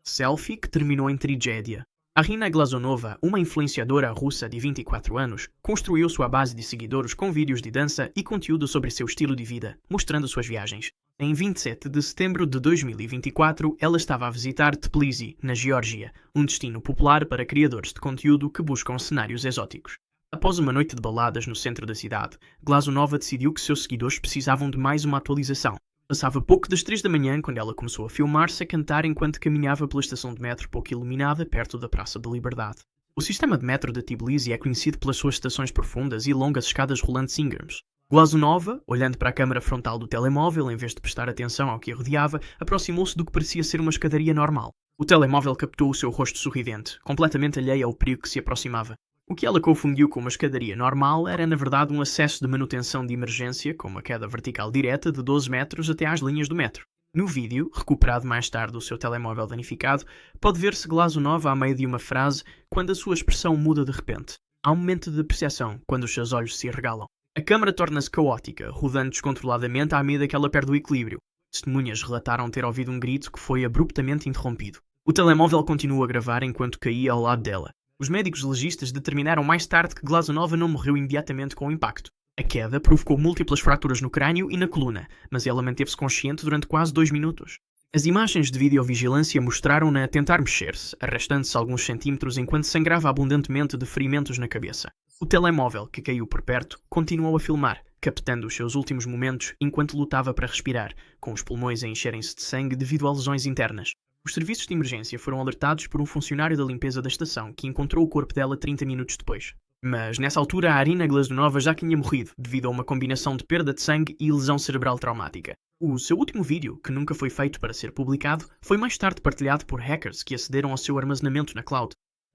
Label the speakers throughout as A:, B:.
A: Selfie que terminou em tragédia. Arina Glazunova, uma influenciadora russa de 24 anos, construiu sua base de seguidores com vídeos de dança e conteúdo sobre seu estilo de vida, mostrando suas viagens. Em 27 de setembro de 2024, ela estava a visitar Tbilisi, na Geórgia, um destino popular para criadores de conteúdo que buscam cenários exóticos. Após uma noite de baladas no centro da cidade, Glazunova decidiu que seus seguidores precisavam de mais uma atualização. Passava pouco das 3 da manhã quando ela começou a filmar-se a cantar enquanto caminhava pela estação de metro pouco iluminada perto da Praça da Liberdade. O sistema de metro de Tbilisi é conhecido pelas suas estações profundas e longas escadas rolantes íngremes. Glazunova, olhando para a câmara frontal do telemóvel em vez de prestar atenção ao que a rodeava, aproximou-se do que parecia ser uma escadaria normal. O telemóvel captou o seu rosto sorridente, completamente alheio ao perigo que se aproximava. O que ela confundiu com uma escadaria normal era, na verdade, um acesso de manutenção de emergência, com uma queda vertical direta de 12 metros até às linhas do metro. No vídeo, recuperado mais tarde do seu telemóvel danificado, pode ver-se Glazunova a meio de uma frase quando a sua expressão muda de repente. Há um momento de percepção quando os seus olhos se arregalam. A câmara torna-se caótica, rodando descontroladamente à medida que ela perde o equilíbrio. Testemunhas relataram ter ouvido um grito que foi abruptamente interrompido. O telemóvel continua a gravar enquanto caía ao lado dela. Os médicos legistas determinaram mais tarde que Glazunova não morreu imediatamente com o impacto. A queda provocou múltiplas fraturas no crânio e na coluna, mas ela manteve-se consciente durante quase 2 minutos. As imagens de videovigilância mostraram-na a tentar mexer-se, arrastando-se alguns centímetros enquanto sangrava abundantemente de ferimentos na cabeça. O telemóvel, que caiu por perto, continuou a filmar, captando os seus últimos momentos enquanto lutava para respirar, com os pulmões a encherem-se de sangue devido a lesões internas. Os serviços de emergência foram alertados por um funcionário da limpeza da estação, que encontrou o corpo dela 30 minutos depois. Mas, nessa altura, a Arina Glazunova já tinha morrido, devido a uma combinação de perda de sangue e lesão cerebral traumática. O seu último vídeo, que nunca foi feito para ser publicado, foi mais tarde partilhado por hackers que acederam ao seu armazenamento na cloud.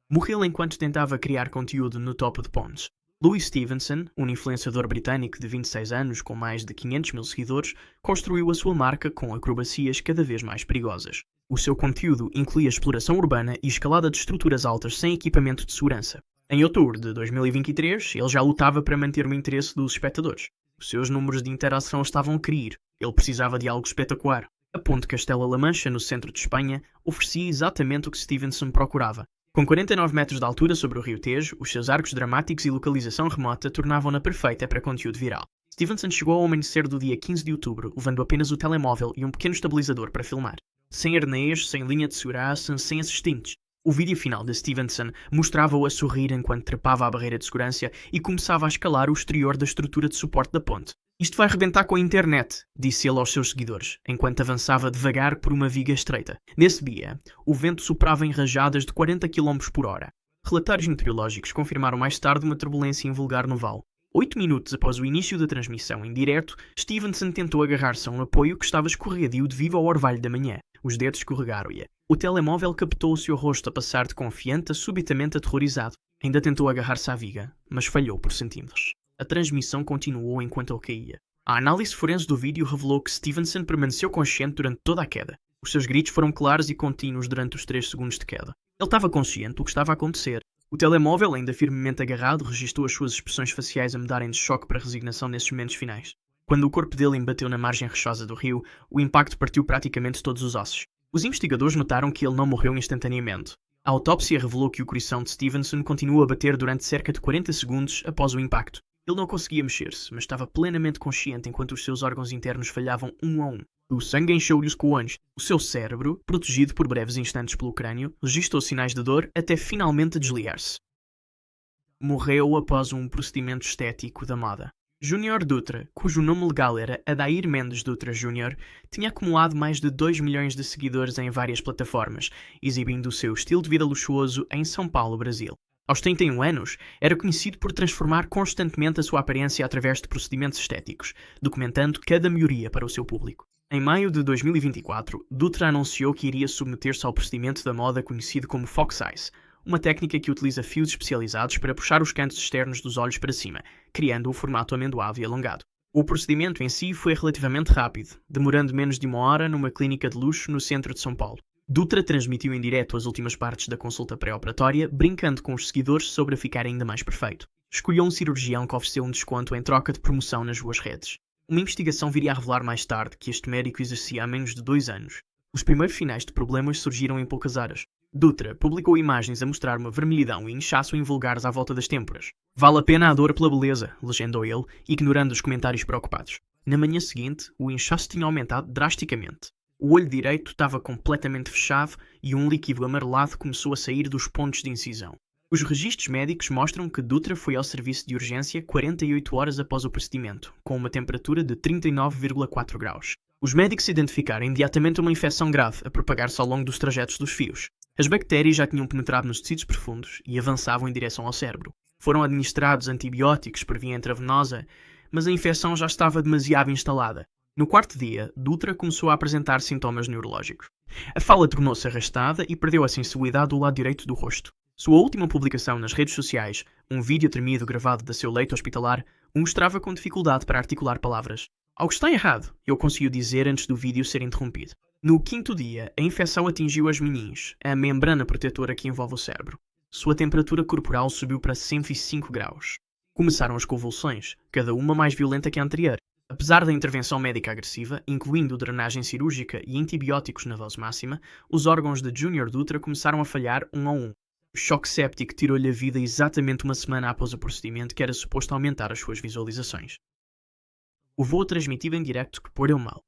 A: Morreu enquanto tentava criar conteúdo no topo de pontes. Louis Stevenson, um influenciador britânico de 26 anos com mais de 500 mil seguidores, construiu a sua marca com acrobacias cada vez mais perigosas. O seu conteúdo incluía exploração urbana e escalada de estruturas altas sem equipamento de segurança. Em outubro de 2023, ele já lutava para manter o interesse dos espectadores. Os seus números de interação estavam a cair. Ele precisava de algo espetacular. A Ponte Castela-La Mancha, no centro de Espanha, oferecia exatamente o que Stevenson procurava. Com 49 metros de altura sobre o rio Tejo, os seus arcos dramáticos e localização remota tornavam-na perfeita para conteúdo viral. Stevenson chegou ao amanhecer do dia 15 de outubro, levando apenas o telemóvel e um pequeno estabilizador para filmar. Sem arnês, sem linha de segurança, sem assistentes. O vídeo final de Stevenson mostrava-o a sorrir enquanto trepava a barreira de segurança e começava a escalar o exterior da estrutura de suporte da ponte. "Isto vai rebentar com a internet", disse ele aos seus seguidores, enquanto avançava devagar por uma viga estreita. Nesse dia, o vento soprava em rajadas de 40 km por hora. Relatórios meteorológicos confirmaram mais tarde uma turbulência invulgar no vale. 8 minutos após o início da transmissão em direto, Stevenson tentou agarrar-se a um apoio que estava escorregadio devido ao orvalho da manhã. Os dedos escorregaram-lhe. O telemóvel captou o seu rosto a passar de confiante a subitamente aterrorizado. Ainda tentou agarrar-se à viga, mas falhou por centímetros. A transmissão continuou enquanto ele caía. A análise forense do vídeo revelou que Stevenson permaneceu consciente durante toda a queda. Os seus gritos foram claros e contínuos durante os 3 segundos de queda. Ele estava consciente do que estava a acontecer. O telemóvel, ainda firmemente agarrado, registrou as suas expressões faciais a mudarem de choque para resignação nesses momentos finais. Quando o corpo dele embateu na margem rochosa do rio, o impacto partiu praticamente todos os ossos. Os investigadores notaram que ele não morreu instantaneamente. A autópsia revelou que o coração de Stevenson continuou a bater durante cerca de 40 segundos após o impacto. Ele não conseguia mexer-se, mas estava plenamente consciente enquanto os seus órgãos internos falhavam um a um. O sangue encheu-lhe os colões. O seu cérebro, protegido por breves instantes pelo crânio, registrou sinais de dor até finalmente desligar-se. Morreu após um procedimento estético da moda. Júnior Dutra, cujo nome legal era Adair Mendes Dutra Jr., tinha acumulado mais de 2 milhões de seguidores em várias plataformas, exibindo o seu estilo de vida luxuoso em São Paulo, Brasil. Aos 31 anos, era conhecido por transformar constantemente a sua aparência através de procedimentos estéticos, documentando cada melhoria para o seu público. Em maio de 2024, Dutra anunciou que iria submeter-se ao procedimento da moda conhecido como Fox Eyes, uma técnica que utiliza fios especializados para puxar os cantos externos dos olhos para cima, criando o formato amendoado e alongado. O procedimento em si foi relativamente rápido, demorando menos de 1 hora numa clínica de luxo no centro de São Paulo. Dutra transmitiu em direto as últimas partes da consulta pré-operatória, brincando com os seguidores sobre a ficar ainda mais perfeito. Escolheu um cirurgião que ofereceu um desconto em troca de promoção nas suas redes. Uma investigação viria a revelar mais tarde que este médico exercia há menos de 2 anos. Os primeiros sinais de problemas surgiram em poucas horas. Dutra publicou imagens a mostrar uma vermelhidão e inchaço em vulgares à volta das têmporas. Vale a pena a dor pela beleza, legendou ele, ignorando os comentários preocupados. Na manhã seguinte, o inchaço tinha aumentado drasticamente. O olho direito estava completamente fechado e um líquido amarelado começou a sair dos pontos de incisão. Os registros médicos mostram que Dutra foi ao serviço de urgência 48 horas após o procedimento, com uma temperatura de 39,4 graus. Os médicos identificaram imediatamente uma infecção grave a propagar-se ao longo dos trajetos dos fios. As bactérias já tinham penetrado nos tecidos profundos e avançavam em direção ao cérebro. Foram administrados antibióticos por via intravenosa, mas a infecção já estava demasiado instalada. No quarto dia, Dutra começou a apresentar sintomas neurológicos. A fala tornou-se arrastada e perdeu a sensibilidade do lado direito do rosto. Sua última publicação nas redes sociais, um vídeo tremido gravado da seu leito hospitalar, o mostrava com dificuldade para articular palavras. Algo está errado, ele conseguiu dizer antes do vídeo ser interrompido. No quinto dia, a infecção atingiu as menins, a membrana protetora que envolve o cérebro. Sua temperatura corporal subiu para 105 graus. Começaram as convulsões, cada uma mais violenta que a anterior. Apesar da intervenção médica agressiva, incluindo drenagem cirúrgica e antibióticos na dose máxima, os órgãos de Junior Dutra começaram a falhar um a um. O choque séptico tirou-lhe a vida exatamente uma semana após o procedimento que era suposto aumentar as suas visualizações. O voo transmitido em direto que perdeu mal.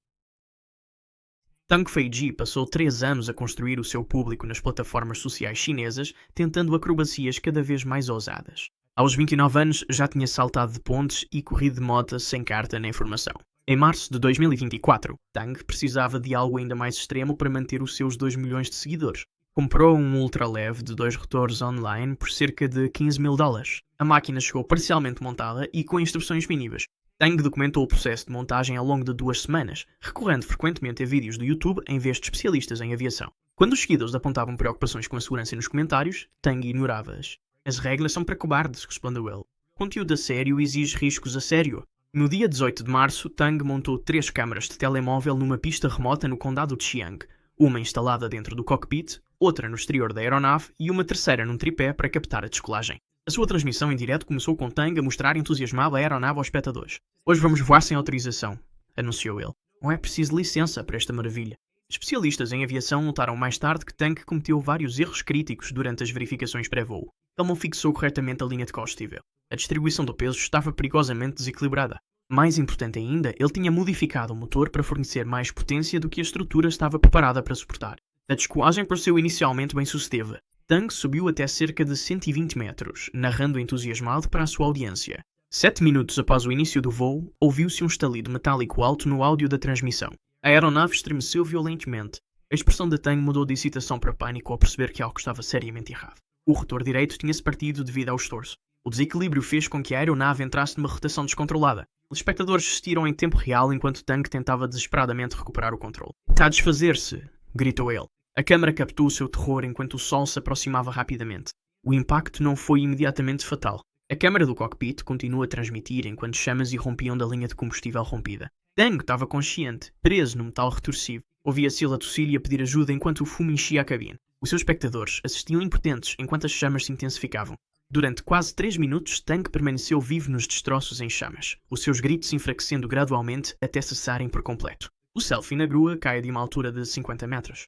A: Tang Feiji passou 3 anos a construir o seu público nas plataformas sociais chinesas, tentando acrobacias cada vez mais ousadas. Aos 29 anos já tinha saltado de pontes e corrido de moto sem carta nem formação. Em março de 2024, Tang precisava de algo ainda mais extremo para manter os seus 2 milhões de seguidores. Comprou um ultraleve de 2 rotores online por cerca de $15.000. A máquina chegou parcialmente montada e com instruções mínimas. Tang documentou o processo de montagem ao longo de 2 semanas, recorrendo frequentemente a vídeos do YouTube em vez de especialistas em aviação. Quando os seguidores apontavam preocupações com a segurança nos comentários, Tang ignorava-as. As regras são para cobardes, respondeu ele. Conteúdo a sério exige riscos a sério. No dia 18 de março, Tang montou 3 câmaras de telemóvel numa pista remota no condado de Xiang, uma instalada dentro do cockpit, outra no exterior da aeronave e uma terceira num tripé para captar a descolagem. A sua transmissão em direto começou com Tang a mostrar entusiasmado a aeronave aos espectadores. Hoje vamos voar sem autorização, anunciou ele. Não é preciso licença para esta maravilha. Especialistas em aviação notaram mais tarde que Tang cometeu vários erros críticos durante as verificações pré-voo. Ele não fixou corretamente a linha de combustível. A distribuição do peso estava perigosamente desequilibrada. Mais importante ainda, ele tinha modificado o motor para fornecer mais potência do que a estrutura estava preparada para suportar. A descolagem pareceu inicialmente bem sucedida. Tang subiu até cerca de 120 metros, narrando entusiasmado para a sua audiência. 7 minutos após o início do voo, ouviu-se um estalido metálico alto no áudio da transmissão. A aeronave estremeceu violentamente. A expressão de Tang mudou de excitação para pânico ao perceber que algo estava seriamente errado. O rotor direito tinha-se partido devido ao estorço. O desequilíbrio fez com que a aeronave entrasse numa rotação descontrolada. Os espectadores assistiram em tempo real enquanto Tang tentava desesperadamente recuperar o controle. "Está a desfazer-se!" gritou ele. A câmara captou o seu terror enquanto o sol se aproximava rapidamente. O impacto não foi imediatamente fatal. A câmara do cockpit continuou a transmitir enquanto chamas irrompiam da linha de combustível rompida. Tang estava consciente, preso no metal retorcido. Ouvia-se ele a tossir e a pedir ajuda enquanto o fumo enchia a cabine. Os seus espectadores assistiam impotentes enquanto as chamas se intensificavam. Durante quase 3 minutos, Tang permaneceu vivo nos destroços em chamas, os seus gritos enfraquecendo gradualmente até cessarem por completo. O selfie na grua cai de uma altura de 50 metros.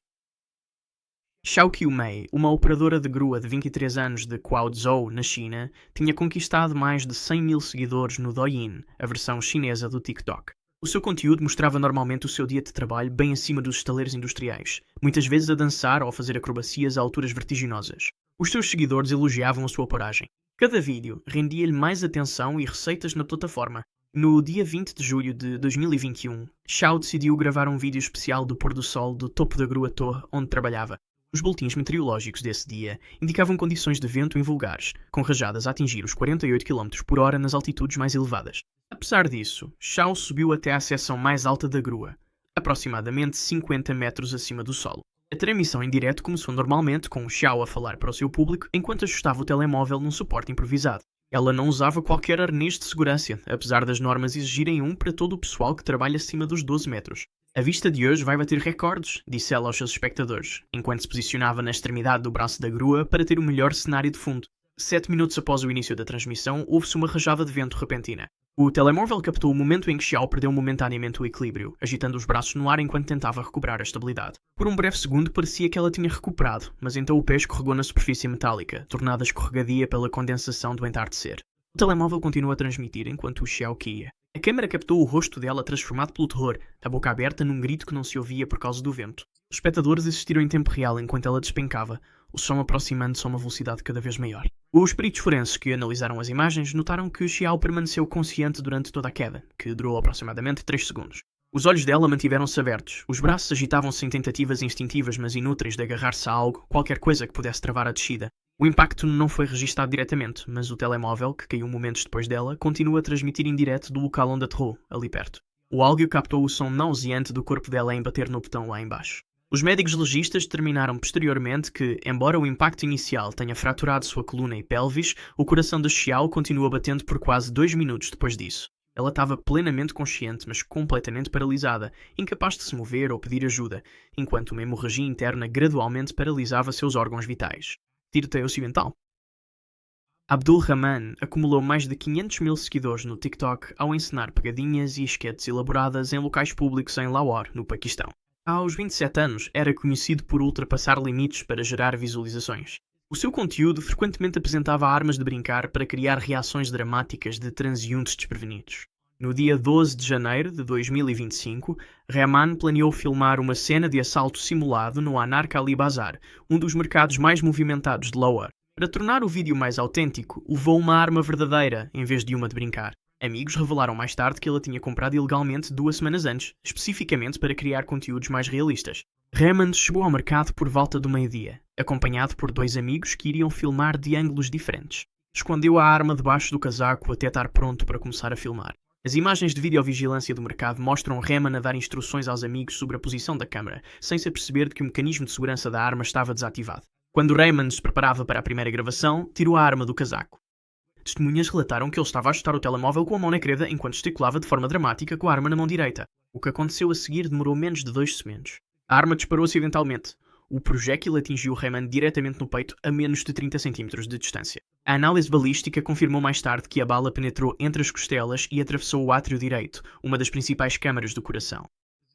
A: Xiao Qiumei, uma operadora de grua de 23 anos de Guangzhou, na China, tinha conquistado mais de 100 mil seguidores no Douyin, a versão chinesa do TikTok. O seu conteúdo mostrava normalmente o seu dia de trabalho bem acima dos estaleiros industriais, muitas vezes a dançar ou a fazer acrobacias a alturas vertiginosas. Os seus seguidores elogiavam a sua coragem. Cada vídeo rendia-lhe mais atenção e receitas na plataforma. No dia 20 de julho de 2021, Xiao decidiu gravar um vídeo especial do pôr do sol do topo da grua torre onde trabalhava. Os boletins meteorológicos desse dia indicavam condições de vento invulgares, com rajadas a atingir os 48 km/h nas altitudes mais elevadas. Apesar disso, Xiao subiu até à seção mais alta da grua, aproximadamente 50 metros acima do solo. A transmissão em direto começou normalmente com Xiao a falar para o seu público enquanto ajustava o telemóvel num suporte improvisado. Ela não usava qualquer arnês de segurança, apesar das normas exigirem um para todo o pessoal que trabalha acima dos 12 metros. "A vista de hoje vai bater recordes", disse ela aos seus espectadores, enquanto se posicionava na extremidade do braço da grua para ter o melhor cenário de fundo. 7 minutos após o início da transmissão, houve-se uma rajada de vento repentina. O telemóvel captou o momento em que Xiao perdeu momentaneamente o equilíbrio, agitando os braços no ar enquanto tentava recuperar a estabilidade. Por um breve segundo parecia que ela tinha recuperado, mas então o pé escorregou na superfície metálica, tornada escorregadia pela condensação do entardecer. O telemóvel continuou a transmitir enquanto o Xiao caía. A câmera captou o rosto dela transformado pelo terror, a boca aberta num grito que não se ouvia por causa do vento. Os espectadores assistiram em tempo real enquanto ela despencava, o som aproximando-se a uma velocidade cada vez maior. Os peritos forenses que analisaram as imagens notaram que Xiao permaneceu consciente durante toda a queda, que durou aproximadamente 3 segundos. Os olhos dela mantiveram-se abertos, os braços agitavam-se em tentativas instintivas mas inúteis de agarrar-se a algo, qualquer coisa que pudesse travar a descida. O impacto não foi registado diretamente, mas o telemóvel, que caiu momentos depois dela, continua a transmitir em direto do local onde aterrou, ali perto. O áudio captou o som nauseante do corpo dela a embater no botão lá embaixo. Os médicos legistas determinaram posteriormente que, embora o impacto inicial tenha fraturado sua coluna e pelvis, o coração de Xiao continua batendo por quase 2 minutos depois disso. Ela estava plenamente consciente, mas completamente paralisada, incapaz de se mover ou pedir ajuda, enquanto uma hemorragia interna gradualmente paralisava seus órgãos vitais. Tiroteio ocidental. Abdul Rahman acumulou mais de 500 mil seguidores no TikTok ao encenar pegadinhas e esquetes elaboradas em locais públicos em Lahore, no Paquistão. Aos 27 anos, era conhecido por ultrapassar limites para gerar visualizações. O seu conteúdo frequentemente apresentava armas de brincar para criar reações dramáticas de transeuntes desprevenidos. No dia 12 de janeiro de 2025, Rahman planeou filmar uma cena de assalto simulado no Anark Ali Bazar, um dos mercados mais movimentados de Lahore. Para tornar o vídeo mais autêntico, levou uma arma verdadeira em vez de uma de brincar. Amigos revelaram mais tarde que ele a tinha comprado ilegalmente 2 semanas antes, especificamente para criar conteúdos mais realistas. Rahman chegou ao mercado por volta do meio-dia, acompanhado por 2 amigos que iriam filmar de ângulos diferentes. Escondeu a arma debaixo do casaco até estar pronto para começar a filmar. As imagens de videovigilância do mercado mostram Rahman a dar instruções aos amigos sobre a posição da câmara, sem se aperceber de que o mecanismo de segurança da arma estava desativado. Quando Rahman se preparava para a primeira gravação, tirou a arma do casaco. Testemunhas relataram que ele estava a ajustar o telemóvel com a mão na querida enquanto gesticulava de forma dramática com a arma na mão direita. O que aconteceu a seguir demorou menos de 2 segundos. A arma disparou acidentalmente. O projétil atingiu Rahman diretamente no peito a menos de 30 cm de distância. A análise balística confirmou mais tarde que a bala penetrou entre as costelas e atravessou o átrio direito, uma das principais câmaras do coração.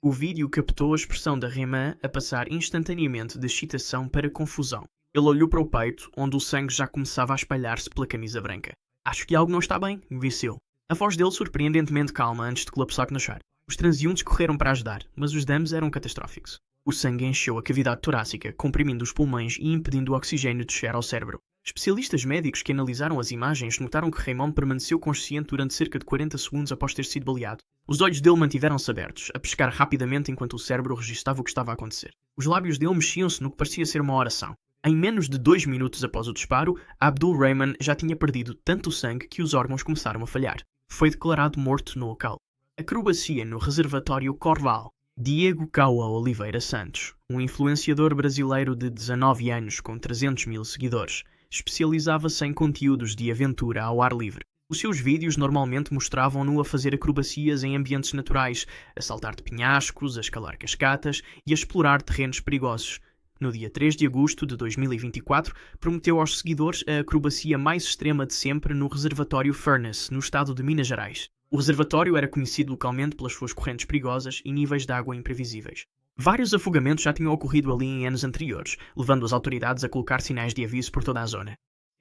A: O vídeo captou a expressão da Rahman a passar instantaneamente de excitação para confusão. Ele olhou para o peito, onde o sangue já começava a espalhar-se pela camisa branca. Acho que algo não está bem, disse ele. A voz dele surpreendentemente calma antes de colapsar no chão. Os transeuntes correram para ajudar, mas os danos eram catastróficos. O sangue encheu a cavidade torácica, comprimindo os pulmões e impedindo o oxigênio de chegar ao cérebro. Especialistas médicos que analisaram as imagens notaram que Raymond permaneceu consciente durante cerca de 40 segundos após ter sido baleado. Os olhos dele mantiveram-se abertos, a pescar rapidamente enquanto o cérebro registava o que estava a acontecer. Os lábios dele mexiam-se no que parecia ser uma oração. Em menos de 2 minutos após o disparo, Abdul Rahman já tinha perdido tanto sangue que os órgãos começaram a falhar. Foi declarado morto no local. Acrobacia no reservatório Corval. Diego Caua Oliveira Santos, um influenciador brasileiro de 19 anos com 300 mil seguidores, especializava-se em conteúdos de aventura ao ar livre. Os seus vídeos normalmente mostravam-no a fazer acrobacias em ambientes naturais, a saltar de penhascos, a escalar cascatas e a explorar terrenos perigosos. No dia 3 de agosto de 2024, prometeu aos seguidores a acrobacia mais extrema de sempre no reservatório Furnace, no estado de Minas Gerais. O reservatório era conhecido localmente pelas suas correntes perigosas e níveis de água imprevisíveis. Vários afogamentos já tinham ocorrido ali em anos anteriores, levando as autoridades a colocar sinais de aviso por toda a zona.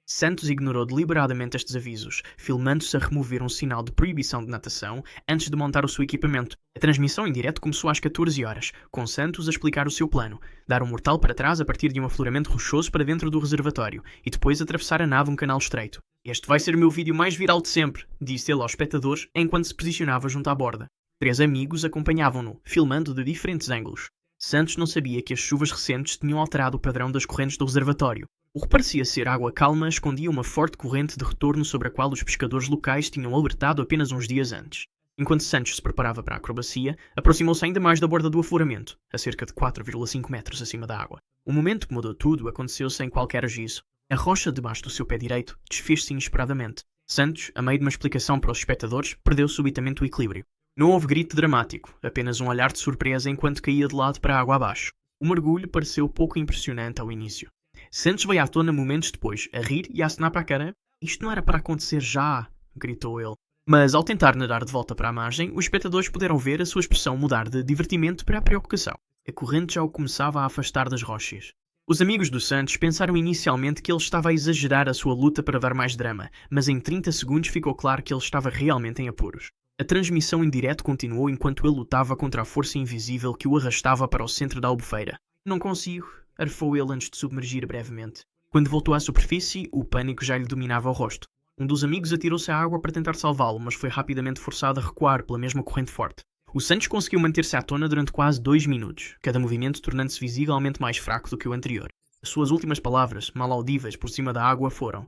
A: Santos ignorou deliberadamente estes avisos, filmando-se a remover um sinal de proibição de natação antes de montar o seu equipamento. A transmissão em direto começou às 14 horas, com Santos a explicar o seu plano, dar um mortal para trás a partir de um afloramento rochoso para dentro do reservatório e depois atravessar a nave um canal estreito. "Este vai ser o meu vídeo mais viral de sempre", disse ele aos espectadores enquanto se posicionava junto à borda. 3 amigos acompanhavam-no, filmando de diferentes ângulos. Santos não sabia que as chuvas recentes tinham alterado o padrão das correntes do reservatório. O que parecia ser água calma escondia uma forte corrente de retorno sobre a qual os pescadores locais tinham alertado apenas uns dias antes. Enquanto Santos se preparava para a acrobacia, aproximou-se ainda mais da borda do afloramento, a cerca de 4,5 metros acima da água. O momento que mudou tudo aconteceu sem qualquer agiso. A rocha debaixo do seu pé direito desfez-se inesperadamente. Santos, a meio de uma explicação para os espectadores, perdeu subitamente o equilíbrio. Não houve grito dramático, apenas um olhar de surpresa enquanto caía de lado para a água abaixo. O mergulho pareceu pouco impressionante ao início. Santos veio à tona momentos depois, a rir e a acenar para a cara. "Isto não era para acontecer já", gritou ele. Mas ao tentar nadar de volta para a margem, os espectadores puderam ver a sua expressão mudar de divertimento para a preocupação. A corrente já o começava a afastar das rochas. Os amigos do Santos pensaram inicialmente que ele estava a exagerar a sua luta para dar mais drama, mas em 30 segundos ficou claro que ele estava realmente em apuros. A transmissão em direto continuou enquanto ele lutava contra a força invisível que o arrastava para o centro da albufeira. Não consigo, arfou ele antes de submergir brevemente. Quando voltou à superfície, o pânico já lhe dominava o rosto. Um dos amigos atirou-se à água para tentar salvá-lo, mas foi rapidamente forçado a recuar pela mesma corrente forte. O Santos conseguiu manter-se à tona durante quase 2 minutos, cada movimento tornando-se visivelmente mais fraco do que o anterior. As suas últimas palavras, mal audíveis por cima da água, foram: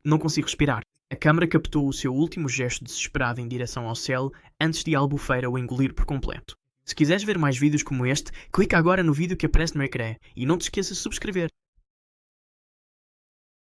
A: "Não consigo respirar." A câmara captou o seu último gesto desesperado em direção ao céu antes de a albufeira o engolir por completo. Se quiseres ver mais vídeos como este, clica agora no vídeo que aparece no ecrã e não te esqueças de subscrever.